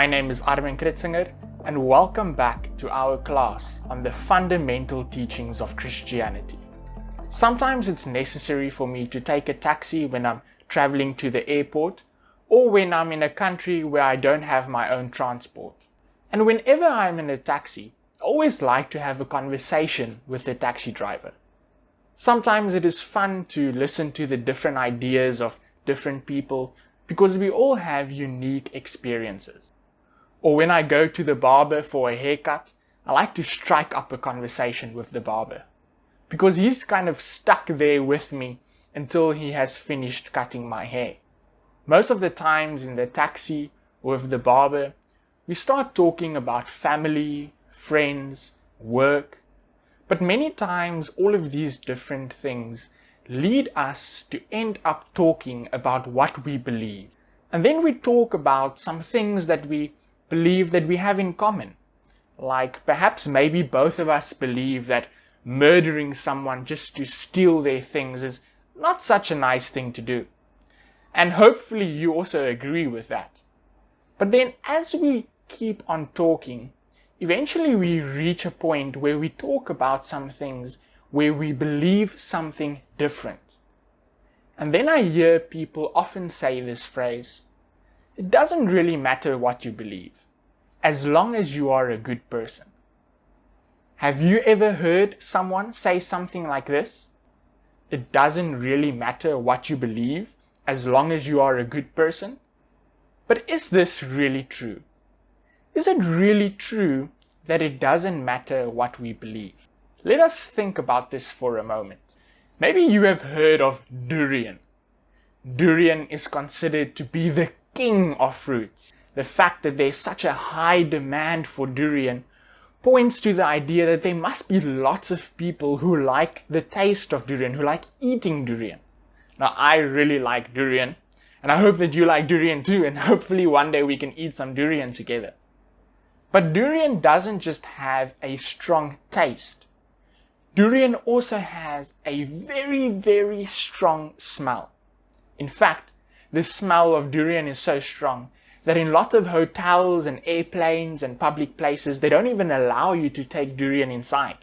My name is Armin Kritzinger, and welcome back to our class on the fundamental teachings of Christianity. Sometimes it's necessary for me to take a taxi when I'm traveling to the airport, or when I'm in a country where I don't have my own transport. And whenever I'm in a taxi, I always like to have a conversation with the taxi driver. Sometimes it is fun to listen to the different ideas of different people because we all have unique experiences. Or when I go to the barber for a haircut, I like to strike up a conversation with the barber because he's kind of stuck there with me until he has finished cutting my hair. Most of the times in the taxi or with the barber, we start talking about family, friends, work, but many times all of these different things lead us to end up talking about what we believe. And then we talk about some things that we believe that we have in common. Like perhaps maybe both of us believe that murdering someone just to steal their things is not such a nice thing to do. And hopefully you also agree with that. But then as we keep on talking, eventually we reach a point where we talk about some things where we believe something different. And then I hear people often say this phrase, "It doesn't really matter what you believe, as long as you are a good person." Have you ever heard someone say something like this? It doesn't really matter what you believe, as long as you are a good person? But is this really true? Is it really true that it doesn't matter what we believe? Let us think about this for a moment. Maybe you have heard of durian. Durian is considered to be the king of fruits. The fact that there's such a high demand for durian points to the idea that there must be lots of people who like the taste of durian, who like eating durian. Now, I really like durian, and I hope that you like durian too, and hopefully one day we can eat some durian together. But durian doesn't just have a strong taste. Durian also has a very, very strong smell. In fact, the smell of durian is so strong that in lots of hotels and airplanes and public places, they don't even allow you to take durian inside.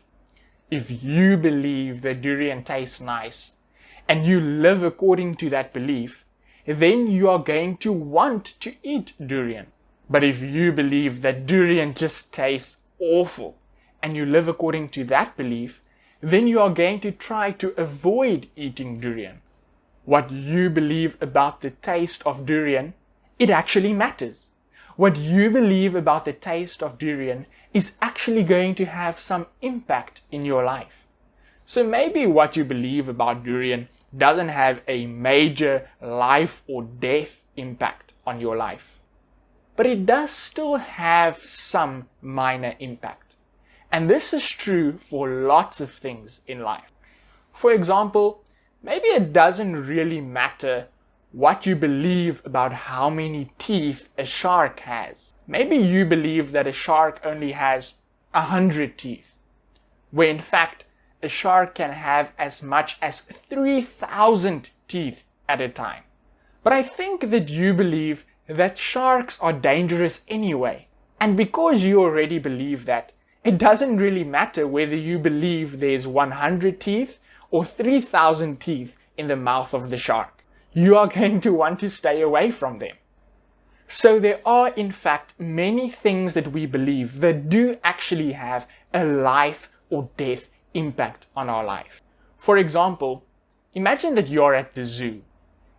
If you believe that durian tastes nice and you live according to that belief, then you are going to want to eat durian. But if you believe that durian just tastes awful and you live according to that belief, then you are going to try to avoid eating durian. What you believe about the taste of durian, it actually matters. What you believe about the taste of durian is actually going to have some impact in your life. So maybe what you believe about durian doesn't have a major life or death impact on your life, but it does still have some minor impact. And this is true for lots of things in life. For example, maybe it doesn't really matter what you believe about how many teeth a shark has. Maybe you believe that a shark only has 100 teeth, where in fact a shark can have as much as 3,000 teeth at a time. But I think that you believe that sharks are dangerous anyway. And because you already believe that, it doesn't really matter whether you believe there's 100 teeth or 3,000 teeth in the mouth of the shark. You are going to want to stay away from them. So there are in fact many things that we believe that do actually have a life or death impact on our life. For example, imagine that you are at the zoo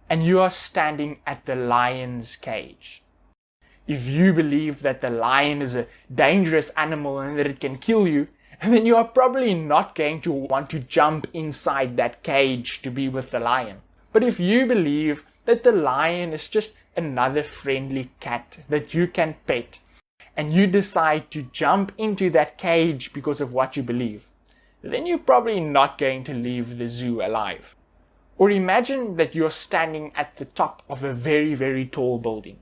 and you are standing at the lion's cage. If you believe that the lion is a dangerous animal and that it can kill you, then you are probably not going to want to jump inside that cage to be with the lion. But if you believe that the lion is just another friendly cat that you can pet, and you decide to jump into that cage because of what you believe, then you're probably not going to leave the zoo alive. Or imagine that you're standing at the top of a very, very tall building,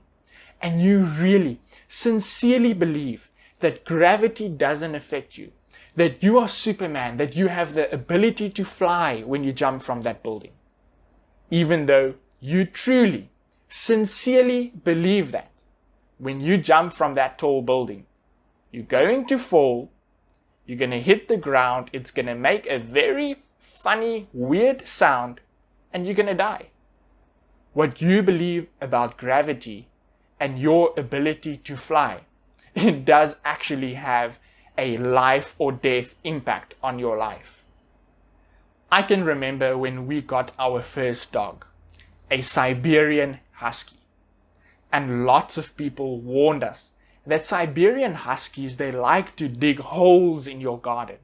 and you really, sincerely believe that gravity doesn't affect you, that you are Superman, that you have the ability to fly when you jump from that building. Even though you truly, sincerely believe that, when you jump from that tall building, you're going to fall, you're going to hit the ground, it's going to make a very funny, weird sound, and you're going to die. What you believe about gravity and your ability to fly, it does actually have a life or death impact on your life. I can remember when we got our first dog, a Siberian Husky. And lots of people warned us that Siberian Huskies, they like to dig holes in your garden.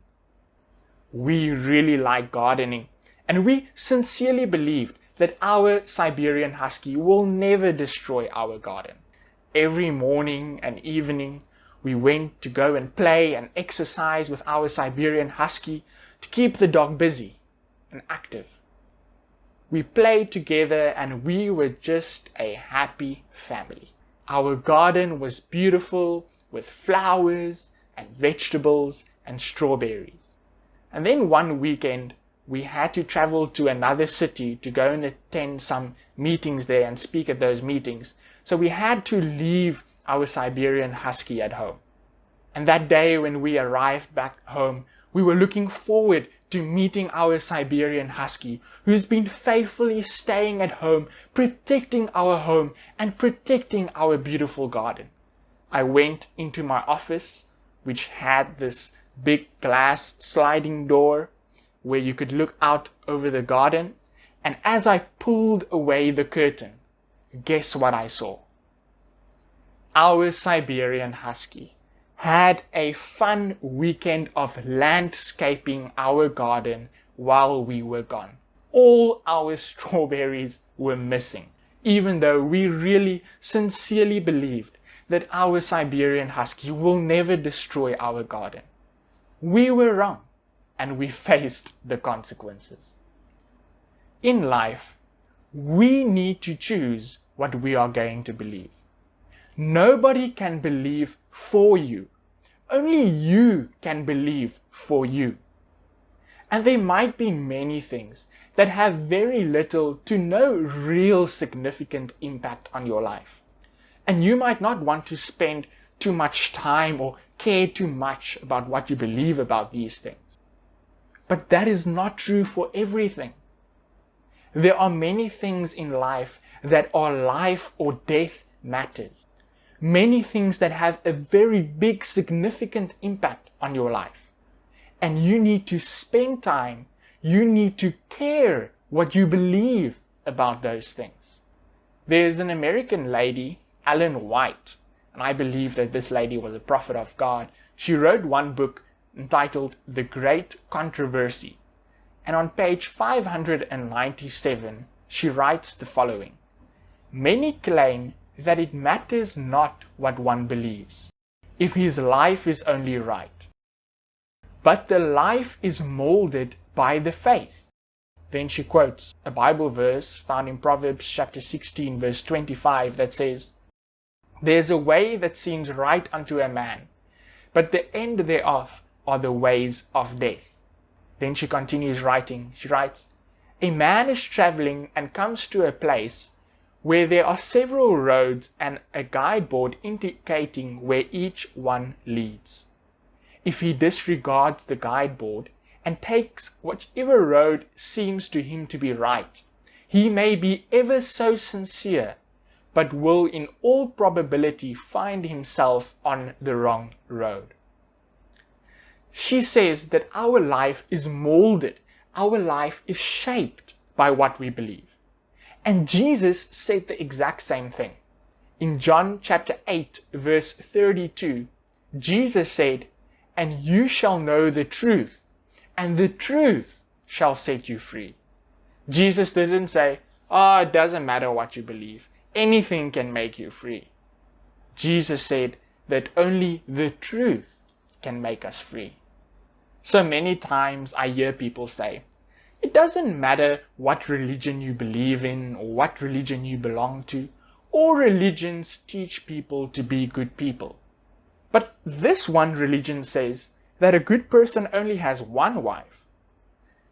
We really like gardening, and we sincerely believed that our Siberian Husky will never destroy our garden. Every morning and evening, we went to go and play and exercise with our Siberian Husky to keep the dog busy and active. We played together and we were just a happy family. Our garden was beautiful with flowers and vegetables and strawberries. And then one weekend, we had to travel to another city to go and attend some meetings there and speak at those meetings. So we had to leave our Siberian Husky at home. And that day when we arrived back home, we were looking forward to meeting our Siberian Husky, who's been faithfully staying at home, protecting our home and protecting our beautiful garden. I went into my office, which had this big glass sliding door where you could look out over the garden, and as I pulled away the curtain, guess what I saw? Our Siberian Husky had a fun weekend of landscaping our garden while we were gone. All our strawberries were missing, even though we really sincerely believed that our Siberian Husky will never destroy our garden. We were wrong, and we faced the consequences. In life, we need to choose what we are going to believe. Nobody can believe for you. Only you can believe for you. And there might be many things that have very little to no real significant impact on your life. And you might not want to spend too much time or care too much about what you believe about these things. But that is not true for everything. There are many things in life that are life or death matters. Many things that have a very big, significant impact on your life. And you need to spend time, you need to care what you believe about those things. There's an American lady, Ellen White, and I believe that this lady was a prophet of God. She wrote one book entitled The Great Controversy. And on page 597, she writes the following: "Many claim that it matters not what one believes, if his life is only right. But the life is molded by the faith." Then she quotes a Bible verse found in Proverbs chapter 16 verse 25 that says, "There's a way that seems right unto a man, but the end thereof are the ways of death." Then she continues writing. She writes, "A man is traveling and comes to a place where there are several roads and a guideboard indicating where each one leads. If he disregards the guideboard and takes whichever road seems to him to be right, he may be ever so sincere, but will in all probability find himself on the wrong road." She says that our life is molded, our life is shaped by what we believe. And Jesus said the exact same thing. In John chapter 8 verse 32, Jesus said, "And you shall know the truth, and the truth shall set you free." Jesus didn't say, "Oh, it doesn't matter what you believe. Anything can make you free." Jesus said that only the truth can make us free. So many times I hear people say, it doesn't matter what religion you believe in or what religion you belong to. All religions teach people to be good people. But this one religion says that a good person only has one wife.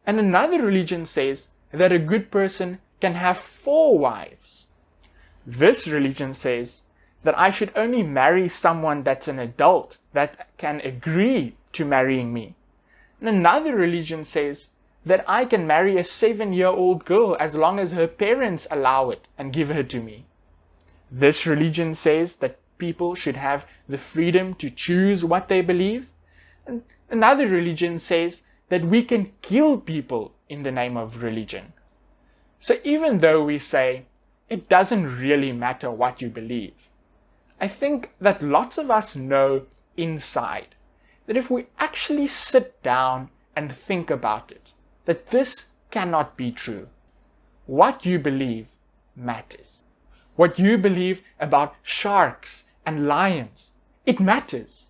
And another religion says that a good person can have 4 wives. This religion says that I should only marry someone that's an adult that can agree to marrying me. And another religion says that I can marry a 7-year-old girl as long as her parents allow it and give her to me. This religion says that people should have the freedom to choose what they believe. And another religion says that we can kill people in the name of religion. So even though we say it doesn't really matter what you believe, I think that lots of us know inside that if we actually sit down and think about it, that this cannot be true. What you believe matters. What you believe about sharks and lions, it matters.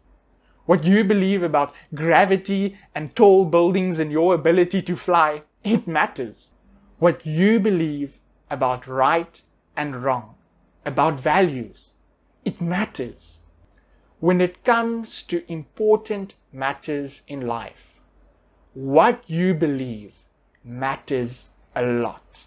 What you believe about gravity and tall buildings and your ability to fly, it matters. What you believe about right and wrong, about values, it matters. When it comes to important matters in life, what you believe matters a lot.